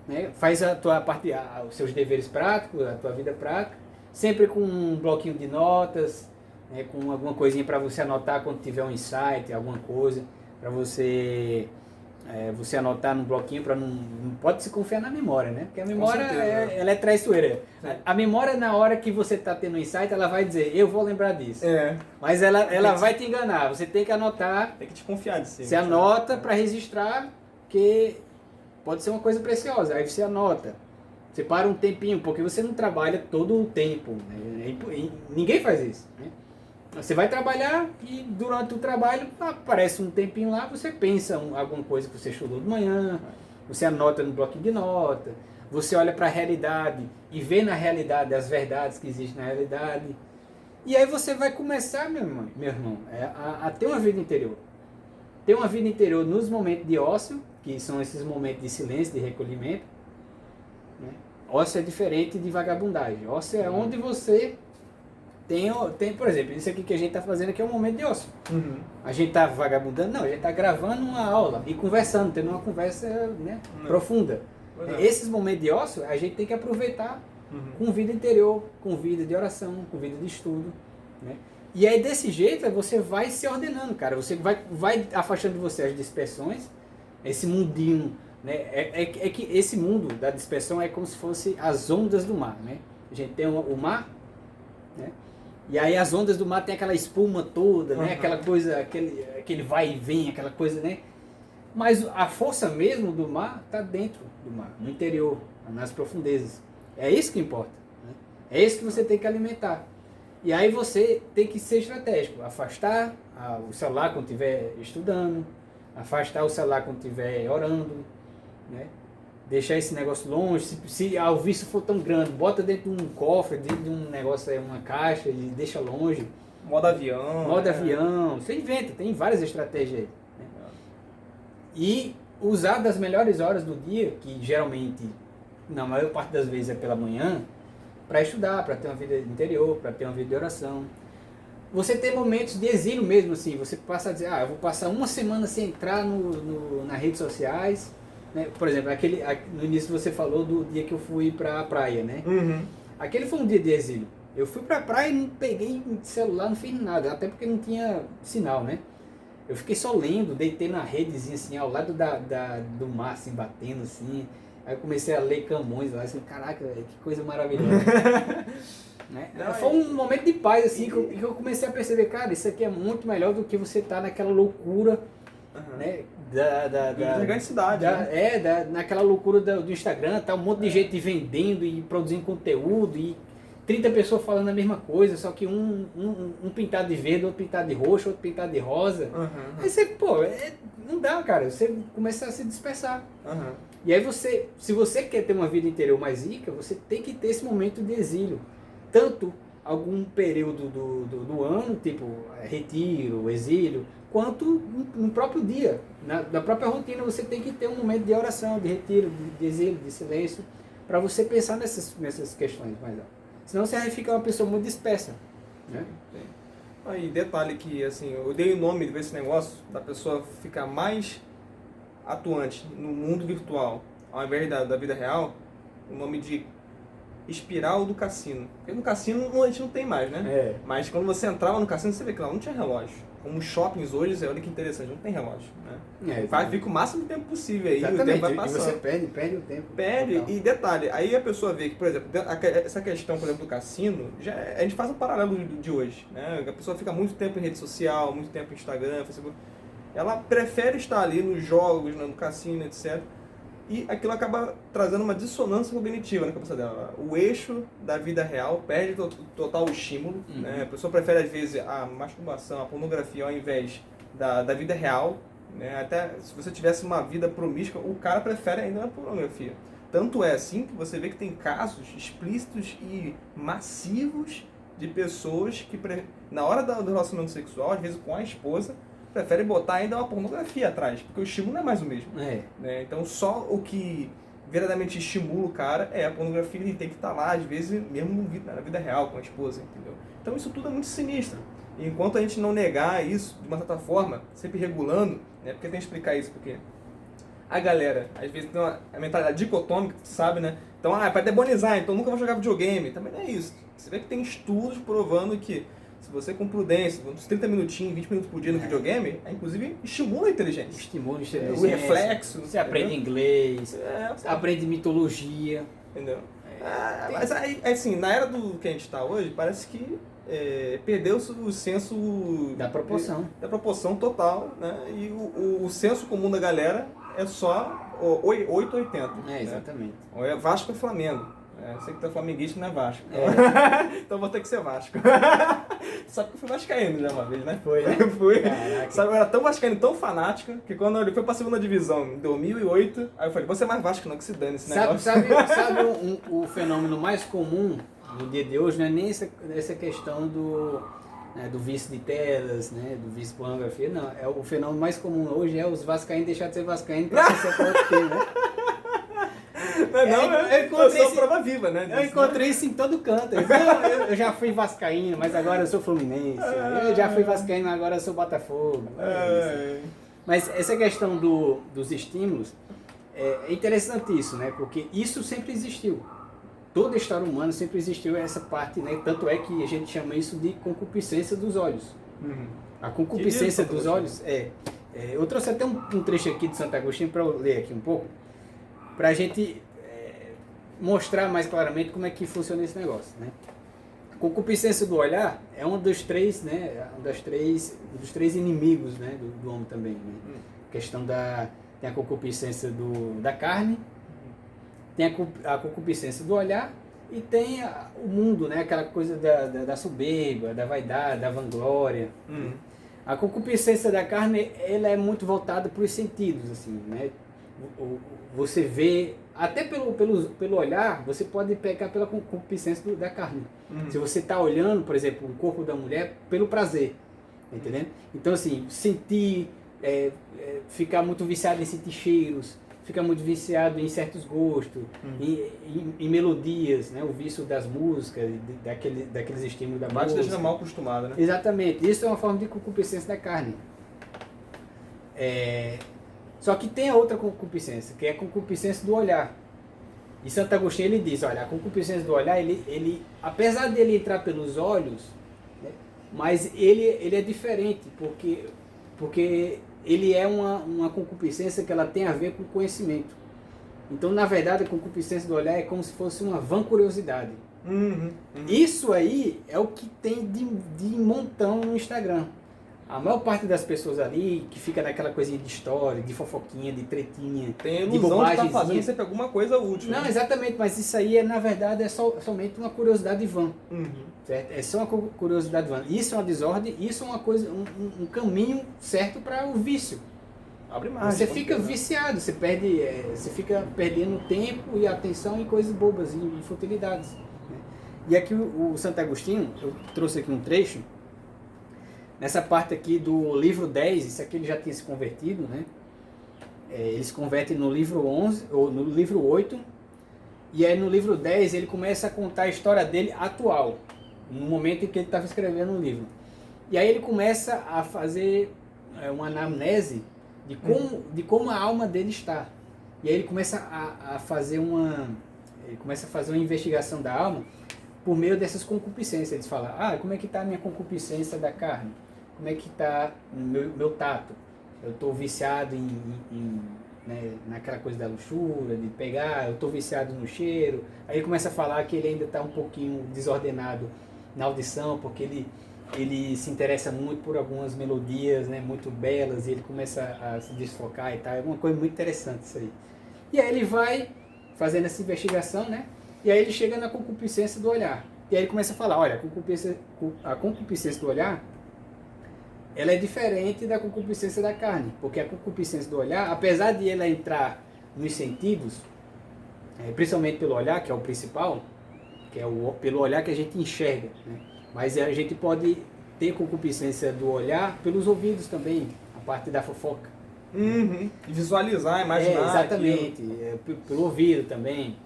B: né? Faz a tua parte, os seus deveres práticos, a tua vida prática, sempre com um bloquinho de notas, né? Com alguma coisinha para você anotar quando tiver um insight, alguma coisa, para você anotar no bloquinho, para não pode se confiar na memória, né? Porque a memória ela é traiçoeira. A memória, na hora que você está tendo um insight, ela vai dizer, eu vou lembrar disso. Mas ela vai te enganar, você tem que anotar.
A: Tem que te confiar de si.
B: Você anota para registrar, porque pode ser uma coisa preciosa. Aí você anota. Você para um tempinho, porque você não trabalha todo o tempo. Né? Ninguém faz isso. Né? Você vai trabalhar e durante o trabalho aparece um tempinho lá, você pensa alguma coisa que você estudou de manhã, você anota no bloquinho de nota, você olha para a realidade e vê na realidade as verdades que existem na realidade. E aí você vai começar, meu irmão, a ter uma vida interior. Ter uma vida interior nos momentos de ócio, que são esses momentos de silêncio, de recolhimento. Né? Ócio é diferente de vagabundagem. Ócio é onde você tem, por exemplo, isso aqui que a gente está fazendo aqui é um momento de ócio. A gente está vagabundando? Não, a gente está gravando uma aula e conversando, tendo uma conversa, né, profunda. Esses momentos de ócio a gente tem que aproveitar com vida interior, com vida de oração, com vida de estudo. Né? E aí desse jeito você vai se ordenando, cara. Você vai afastando de você as dispersões, esse mundinho. Né? É que esse mundo da dispersão é como se fosse as ondas do mar. Né? A gente tem o mar, né? E aí as ondas do mar tem aquela espuma toda, né? Aquela coisa, aquele vai e vem, aquela coisa, né? Mas a força mesmo do mar está dentro do mar, no interior, nas profundezas. É isso que importa. Né? É isso que você tem que alimentar. E aí você tem que ser estratégico. Afastar o celular quando estiver estudando, afastar o celular quando estiver orando, né? Deixar esse negócio longe. Se o vício for tão grande, bota dentro de um cofre, dentro de um negócio, uma caixa, e deixa longe.
A: Modo avião.
B: Modo avião. Você inventa, tem várias estratégias aí. Né? E usar das melhores horas do dia, que geralmente, na maior parte das vezes é pela manhã, para estudar, para ter uma vida interior, para ter uma vida de oração. Você tem momentos de exílio mesmo, assim. Você passa a dizer, eu vou passar uma semana sem entrar nas redes sociais. Né? Por exemplo, no início você falou do dia que eu fui para a praia, né? Aquele foi um dia de exílio. Eu fui para a praia e não peguei celular, não fiz nada, até porque não tinha sinal, né? Eu fiquei só lendo, deitei na redezinha assim, ao lado do mar, assim, batendo assim. Aí eu comecei a ler Camões lá, assim, caraca, que coisa maravilhosa. Né? Foi um momento de paz, assim, que eu comecei a perceber, cara, isso aqui é muito melhor do que você estar naquela loucura, né?
A: Da cidade,
B: naquela loucura do Instagram, tá um monte de gente vendendo e produzindo conteúdo e 30 pessoas falando a mesma coisa, só que um pintado de verde, outro pintado de roxo, outro pintado de rosa. Aí você, não dá, cara, você começa a se dispersar. E aí se você quer ter uma vida interior mais rica, você tem que ter esse momento de exílio. Tanto algum período do ano, tipo retiro, exílio, quanto no próprio dia. Na própria rotina você tem que ter um momento de oração, de retiro, de exílio, de silêncio, para você pensar nessas questões mais altas. Senão você vai ficar uma pessoa muito dispersa. Né?
A: Aí, detalhe que, assim, eu dei o nome desse negócio da pessoa ficar mais atuante no mundo virtual, ao invés da vida real, o nome de espiral do cassino. Porque no cassino a gente não tem mais, né? Mas quando você entrava no cassino, você vê que lá não tinha relógio. Como os shoppings hoje, olha que interessante, não tem relógio, né? Fica o máximo de tempo possível aí,
B: exatamente.
A: O tempo vai passando.
B: E você perde o tempo.
A: Perde,
B: total.
A: E detalhe, aí a pessoa vê que, por exemplo, essa questão, por exemplo, do cassino, a gente faz um paralelo de hoje, né? A pessoa fica muito tempo em rede social, muito tempo no Instagram, Facebook, ela prefere estar ali nos jogos, no cassino, etc., e aquilo acaba trazendo uma dissonância cognitiva na cabeça dela. O eixo da vida real perde total o estímulo. Né? A pessoa prefere, às vezes, a masturbação, a pornografia, ao invés da vida real. Né? Até se você tivesse uma vida promíscua, o cara prefere ainda a pornografia. Tanto é assim que você vê que tem casos explícitos e massivos de pessoas que, na hora do relacionamento sexual, às vezes com a esposa, prefere botar ainda uma pornografia atrás, porque o estímulo não é mais o mesmo. Né? Então só o que verdadeiramente estimula o cara é a pornografia, ele tem que estar lá, às vezes, mesmo na vida real, com a esposa, entendeu? Então isso tudo é muito sinistro. E enquanto a gente não negar isso, de uma certa forma, sempre regulando, né? Porque tem que explicar isso, porque a galera, às vezes, tem uma mentalidade dicotômica, sabe, né? Então, é para demonizar, então nunca vou jogar videogame. Também não é isso. Você vê que tem estudos provando que se você com prudência, uns 30 minutinhos, 20 minutos por dia no videogame, inclusive estimula a inteligência.
B: Estimula a inteligência.
A: O reflexo.
B: Você aprende inglês, aprende mitologia.
A: Entendeu? Mas aí, assim, na era do que a gente está hoje, parece que perdeu-se o senso...
B: Da proporção.
A: Da proporção total, né? E o senso comum da galera é só 880.
B: Exatamente.
A: Né? É Vasco e Flamengo. Sei que tu é flamenguista, não é Vasco. Então vou ter que ser Vasco. Sabe que eu fui vascaíno já uma vez, né?
B: Foi, né?
A: Fui. Sabe, eu era tão vascaíno, tão fanática, que quando ele foi pra segunda divisão em 2008, aí eu falei, você é mais Vasco não, que se dane esse negócio.
B: Sabe o fenômeno mais comum no dia de hoje, não é nem essa questão do vício de telas, né, do vício de pornografia, não. O fenômeno mais comum hoje é os vascaínos deixar de ser vascaíno pra ser outro time, né?
A: Eu sou prova viva, né?
B: Eu encontrei isso em todo canto. Eu já fui vascaíno, mas agora eu sou fluminense. Eu já fui vascaíno, agora eu sou Botafogo. Mas essa questão dos estímulos, é interessante isso, né? Porque isso sempre existiu. Toda a história humana sempre existiu essa parte, né? Tanto é que a gente chama isso de concupiscência dos olhos. A concupiscência dos olhos eu trouxe até um trecho aqui de Santo Agostinho para eu ler aqui um pouco, para a gente mostrar mais claramente como é que funciona esse negócio, né? A concupiscência do olhar é um dos três, né, um dos três inimigos, né, do homem também, né? Questão tem a concupiscência da carne, tem a concupiscência do olhar e tem o mundo, né, aquela coisa da soberba, da vaidade, da vanglória. A concupiscência da carne, ela é muito voltada para os sentidos, assim, né? Você vê, até pelo olhar, você pode pecar pela concupiscência da carne. Se você está olhando, por exemplo, o corpo da mulher pelo prazer, entendendo? Então, assim, sentir, ficar muito viciado em sentir cheiros, ficar muito viciado em certos gostos, em melodias, né? O vício das músicas, daqueles estímulos da música.
A: Deixa mal acostumado, né?
B: Exatamente, isso é uma forma de concupiscência da carne. Só que tem a outra concupiscência, que é a concupiscência do olhar. E Santo Agostinho ele diz, olha, a concupiscência do olhar, ele apesar dele entrar pelos olhos, né, mas ele é diferente, porque ele é uma concupiscência que ela tem a ver com conhecimento. Então, na verdade, a concupiscência do olhar é como se fosse uma vã curiosidade. Isso aí é o que tem de montão no Instagram. A maior parte das pessoas ali, que fica naquela coisinha de história, de fofoquinha, de tretinha,
A: tem a ilusão de estar fazendo sempre alguma coisa útil.
B: Não, exatamente, mas isso aí, na verdade, é somente uma curiosidade vã. Certo? É só uma curiosidade vã. Isso é uma desordem, isso é uma coisa, um caminho certo para o vício.
A: Abre mais.
B: Você fica viciado, você fica perdendo tempo e atenção em coisas bobas, em futilidades. Né? E aqui o Santo Agostinho, eu trouxe aqui um trecho, nessa parte aqui do livro 10, isso aqui ele já tinha se convertido, né? Ele se converte no livro 11, ou no livro 8, e aí no livro 10 ele começa a contar a história dele atual, no momento em que ele estava escrevendo o livro. E aí ele começa a fazer uma anamnese de como a alma dele está. E aí ele começa a fazer uma investigação da alma por meio dessas concupiscências. Ele fala, como é que está a minha concupiscência da carne? Como é que está o meu tato? Eu estou viciado né, naquela coisa da luxúria, de pegar, eu estou viciado no cheiro. Aí ele começa a falar que ele ainda está um pouquinho desordenado na audição, porque ele se interessa muito por algumas melodias, né, muito belas, e ele começa a se desfocar e tal. É uma coisa muito interessante isso aí. E aí ele vai fazendo essa investigação, né? E aí ele chega na concupiscência do olhar. E aí ele começa a falar, olha, a concupiscência do olhar, ela é diferente da concupiscência da carne. Porque a concupiscência do olhar, apesar de ela entrar nos sentidos, principalmente pelo olhar, que é o principal, que é pelo olhar que a gente enxerga, né? Mas a gente pode ter concupiscência do olhar pelos ouvidos também, a parte da fofoca.
A: Visualizar, imaginar.
B: Exatamente, pelo ouvido também.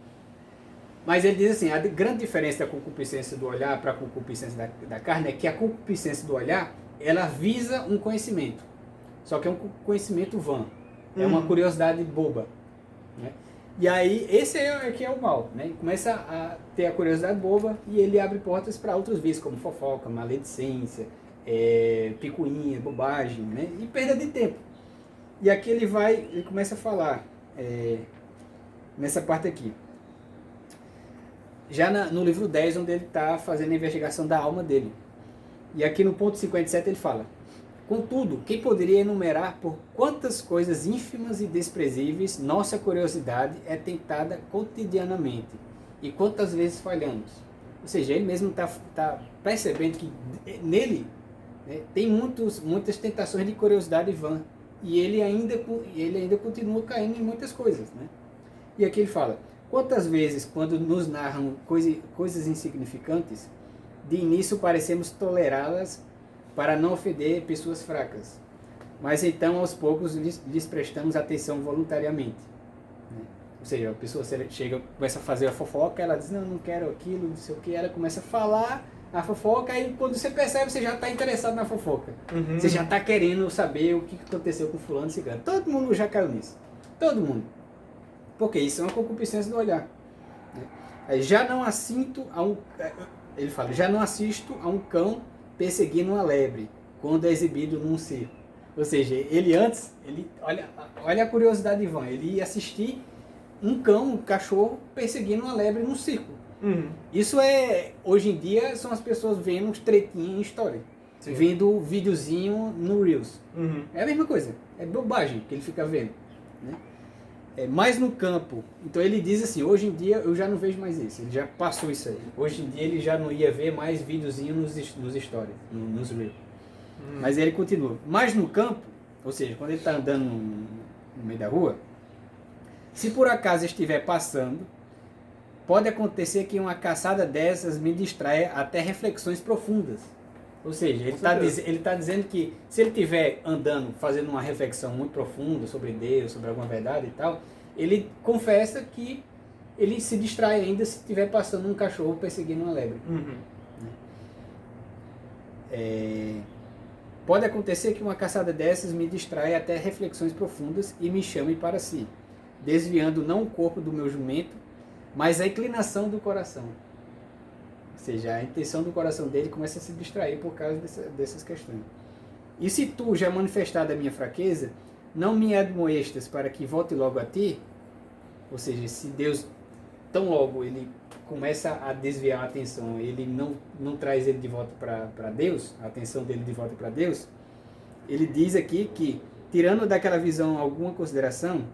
B: Mas ele diz assim, a grande diferença da concupiscência do olhar para a concupiscência da carne é que a concupiscência do olhar, ela visa um conhecimento. Só que é um conhecimento vã. É uma curiosidade boba. Né? E aí, esse aqui é o mal. Né? Começa a ter a curiosidade boba e ele abre portas para outros vícios, como fofoca, maledicência, picuinha, bobagem, né? E perda de tempo. E aqui ele começa a falar, nessa parte aqui. Já no livro 10, onde ele está fazendo a investigação da alma dele. E aqui no ponto 57 ele fala: contudo, quem poderia enumerar por quantas coisas ínfimas e desprezíveis nossa curiosidade é tentada cotidianamente e quantas vezes falhamos? Ou seja, ele mesmo está percebendo que nele, né, tem muitas tentações de curiosidade vã e ele ainda continua caindo em muitas coisas. Né? E aqui ele fala: quantas vezes, quando nos narram coisas insignificantes, de início parecemos tolerá-las para não ofender pessoas fracas, mas então aos poucos lhes prestamos atenção voluntariamente. Né? Ou seja, a pessoa chega, começa a fazer a fofoca, ela diz, não quero aquilo, não sei o que, ela começa a falar a fofoca, aí quando você percebe, você já está interessado na fofoca. Você já está querendo saber o que aconteceu com fulano e ciclano. Todo mundo já caiu nisso. Todo mundo. Porque isso é uma concupiscência do olhar. Né? Já não assisto a um cão perseguindo uma lebre, quando é exibido num circo. Ou seja, olha a curiosidade vã, ele ia assistir um cachorro perseguindo uma lebre num circo. Isso hoje em dia, são as pessoas vendo uns tretinhos em história. Sim. Vendo videozinho no Reels. É a mesma coisa. É bobagem que ele fica vendo. Né? Mais no campo. Então ele diz assim, hoje em dia eu já não vejo mais isso. Ele já passou isso aí. Hoje em dia ele já não ia ver mais videozinho nos stories, nos Reels. Mas ele continua. Mais no campo, ou seja, quando ele está andando no meio da rua, se por acaso estiver passando, pode acontecer que uma caçada dessas me distraia até reflexões profundas. Ou seja, ele está dizendo que se ele estiver andando, fazendo uma reflexão muito profunda sobre Deus, sobre alguma verdade e tal, ele confessa que ele se distrai ainda se estiver passando um cachorro perseguindo uma lebre. Pode acontecer que uma caçada dessas me distraia até reflexões profundas e me chame para si, desviando não o corpo do meu jumento, mas a inclinação do coração. Ou seja, a intenção do coração dele começa a se distrair por causa dessas questões. E se tu já manifestado a minha fraqueza, não me admoestas para que volte logo a ti, ou seja, se Deus, tão logo ele começa a desviar a atenção, ele não traz ele de volta para Deus, a atenção dele de volta para Deus, ele diz aqui que, tirando daquela visão alguma consideração,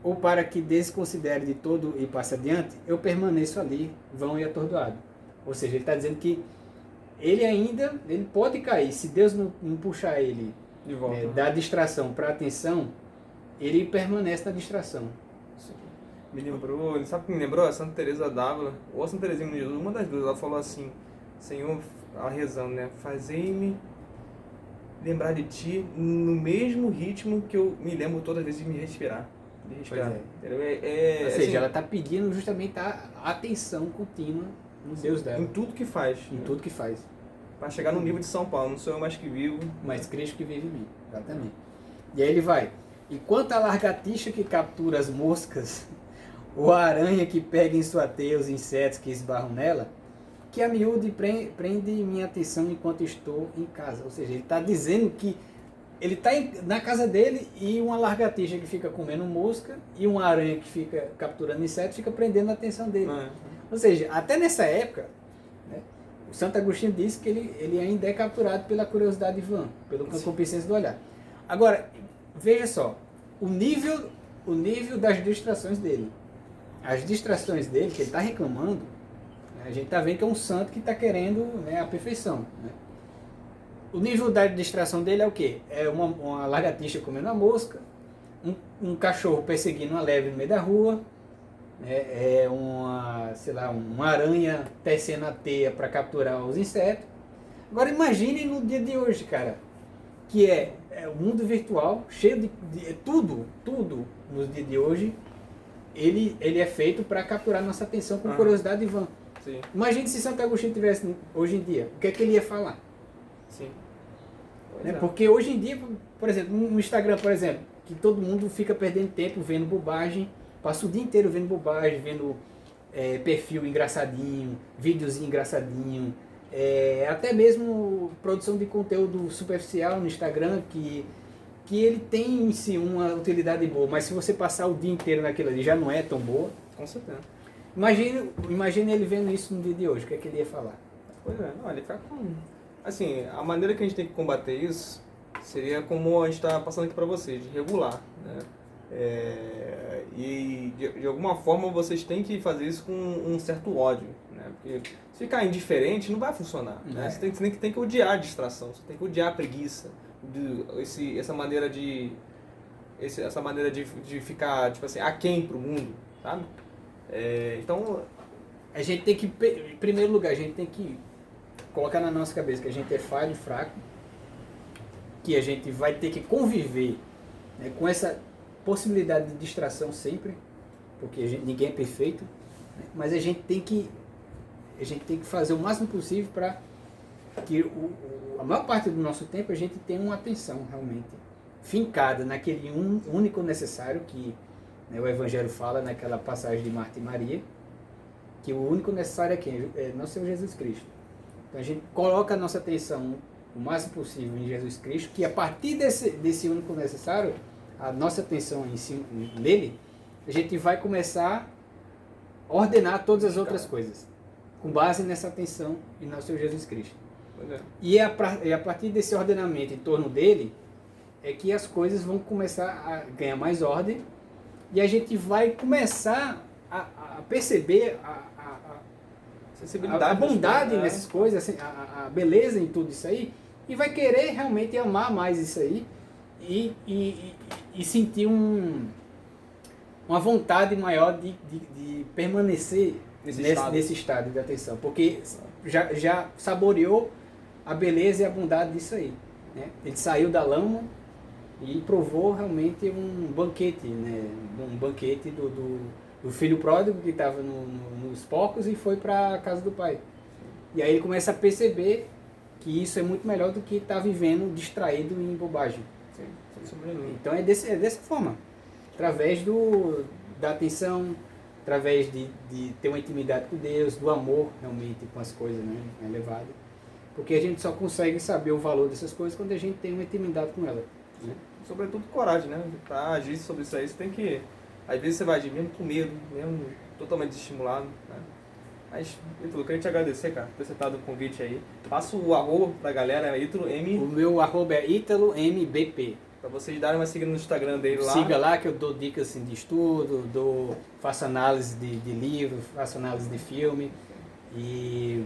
B: ou para que desconsidere de todo e passe adiante, eu permaneço ali, vão e atordoado. Ou seja, ele está dizendo que ele pode cair, se Deus não puxar ele de volta, da distração para a atenção, ele permanece na distração.
A: Me lembrou, sabe o que me lembrou? A Santa Teresa d'Ávila, ou a Santa Teresinha de Jesus, uma das duas, ela falou assim, Senhor, ela rezando, né? Fazei-me lembrar de Ti no mesmo ritmo que eu me lembro todas as vezes de me respirar.
B: Ou seja, assim, ela está pedindo justamente a atenção contínua no Deus dela.
A: Em tudo que faz.
B: Em tudo que faz.
A: Para chegar no nível de São Paulo, não sou eu mais que vivo.
B: Mas Cristo que vive em mim. Exatamente. E aí ele vai. E quanto à largatixa que captura as moscas, ou a aranha que pega em sua teia os insetos que esbarram nela, que a miúde prende minha atenção enquanto estou em casa. Ou seja, ele está dizendo que ele está na casa dele e uma largatixa que fica comendo mosca e uma aranha que fica capturando insetos fica prendendo a atenção dele. Ou seja, até nessa época, né, o Santo Agostinho diz que ele ainda é capturado pela curiosidade vã, pela concupiscência do olhar. Agora, veja só, o nível das distrações dele. As distrações dele, que ele está reclamando, né, a gente está vendo que é um santo que está querendo, né, a perfeição. Né? O nível da distração dele é o quê? É uma lagartixa comendo a mosca, um cachorro perseguindo uma lebre no meio da rua, né, uma aranha tecendo a teia para capturar os insetos. Agora imagine no dia de hoje, cara, que é o mundo virtual, cheio de tudo nos dias de hoje, ele é feito para capturar nossa atenção com curiosidade vã.
A: Sim.
B: Imagine se Santo Agostinho tivesse hoje em dia, o que é que ele ia falar?
A: Sim.
B: Né? Porque hoje em dia, por exemplo, no Instagram, por exemplo, que todo mundo fica perdendo tempo vendo bobagem, passa o dia inteiro vendo bobagem, vendo perfil engraçadinho, videozinho engraçadinho, até mesmo produção de conteúdo superficial no Instagram que ele tem em si uma utilidade boa, mas se você passar o dia inteiro naquilo ali já não é tão boa.
A: Com certeza.
B: Imagine ele vendo isso no dia de hoje, o que é que ele ia falar?
A: Pois é, não, ele fica com... Assim, a maneira que a gente tem que combater isso seria como a gente está passando aqui para vocês, de regular, né? E de alguma forma vocês têm que fazer isso com um certo ódio, né? Porque se ficar indiferente não vai funcionar, né? Você tem que odiar a distração, você tem que odiar a preguiça, essa maneira de ficar, tipo assim, aquém pro mundo, sabe? Então,
B: a gente tem que, em primeiro lugar, a gente tem que colocar na nossa cabeça que a gente é falho e fraco, que a gente vai ter que conviver, né, com essa possibilidade de distração sempre, porque ninguém é perfeito, né, mas a gente tem que fazer o máximo possível para que a maior parte do nosso tempo a gente tenha uma atenção realmente fincada naquele único necessário que, né, o Evangelho fala naquela passagem de Marta e Maria, que o único necessário é quem? É nosso Senhor Jesus Cristo. Então a gente coloca a nossa atenção o máximo possível em Jesus Cristo, que a partir desse único necessário, a nossa atenção nele, a gente vai começar a ordenar todas as outras coisas. com base nessa atenção e no seu Jesus Cristo.
A: Pois é.
B: E a partir desse ordenamento em torno dele, é que as coisas vão começar a ganhar mais ordem e a gente vai começar a perceber a bondade nessas coisas, assim, a beleza em tudo isso aí, e vai querer realmente amar mais isso aí e sentir uma vontade maior de permanecer nesse estado de atenção, porque já saboreou a beleza e a bondade disso aí, né? Ele saiu da lama e provou realmente um banquete, né? Um banquete do filho pródigo que estava nos porcos e foi para a casa do pai. E aí ele começa a perceber que isso é muito melhor do que estar vivendo distraído em bobagem.
A: Sim.
B: Então é dessa forma, através da atenção, através de ter uma intimidade com Deus, do amor realmente com as coisas, né, elevado. Porque a gente só consegue saber o valor dessas coisas quando a gente tem uma intimidade com ela. Né?
A: Sobretudo coragem, né? Pra agir sobre isso aí, você tem que... Às vezes você vai agir mesmo com medo, mesmo totalmente desestimulado, né? Mas, Ítalo, eu queria te agradecer, cara, por ter aceitado o convite aí. Passa o arroba pra galera, Ítalo M.
B: O meu arroba é ItaloMBP.
A: Pra vocês darem uma seguida no Instagram dele lá.
B: Siga lá que eu dou dicas assim, de estudo, faço análise de livro, faço análise de filme e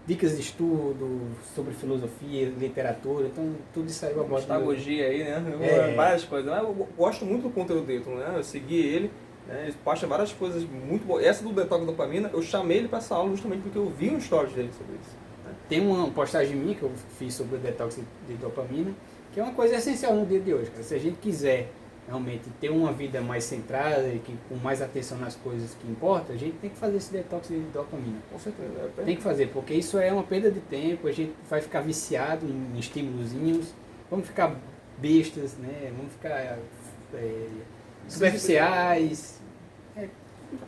B: dicas de estudo sobre filosofia, literatura, então tudo isso aí eu boto.
A: Pedagogia aí, né? Várias coisas. Eu gosto muito do conteúdo dele, né? Eu segui ele, né? Ele posta várias coisas muito boas. Essa do detox dopamina, eu chamei ele para essa aula justamente porque eu vi um stories dele sobre isso. Né?
B: Tem uma postagem minha que eu fiz sobre o detox de dopamina, que é uma coisa essencial no dia de hoje, cara. Se a gente quiser realmente ter uma vida mais centrada e com mais atenção nas coisas que importam, a gente tem que fazer esse detox de dopamina.
A: Com certeza.
B: Tem que fazer, porque isso é uma perda de tempo, a gente vai ficar viciado em estímulozinhos, vamos ficar bestas, né? Vamos ficar superficiais.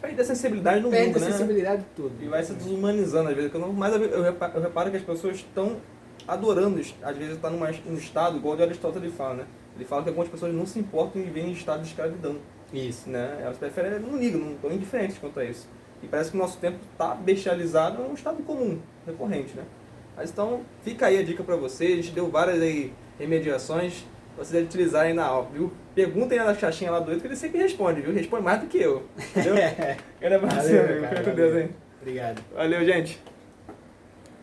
A: Perde a sensibilidade no mundo, né?
B: Perde a sensibilidade de tudo.
A: E vai se desumanizando às vezes. Mas eu reparo que as pessoas estão adorando, às vezes está num estado, igual o de Aristóteles fala, né? Ele fala que algumas pessoas não se importam em viver em estado de escravidão.
B: Isso.
A: Né? Elas preferem, não ligam, não estão indiferentes quanto a isso. E parece que o nosso tempo está bestializado em um estado comum, recorrente, né? Mas então, fica aí a dica para vocês, a gente deu várias aí remediações, pra vocês utilizarem na aula, viu? Perguntem na caixinha lá do Ítalo que ele sempre responde, viu? Responde mais do que eu, entendeu? Grande abraço, amigo. Fica com Deus, hein?
B: Obrigado.
A: Valeu, gente.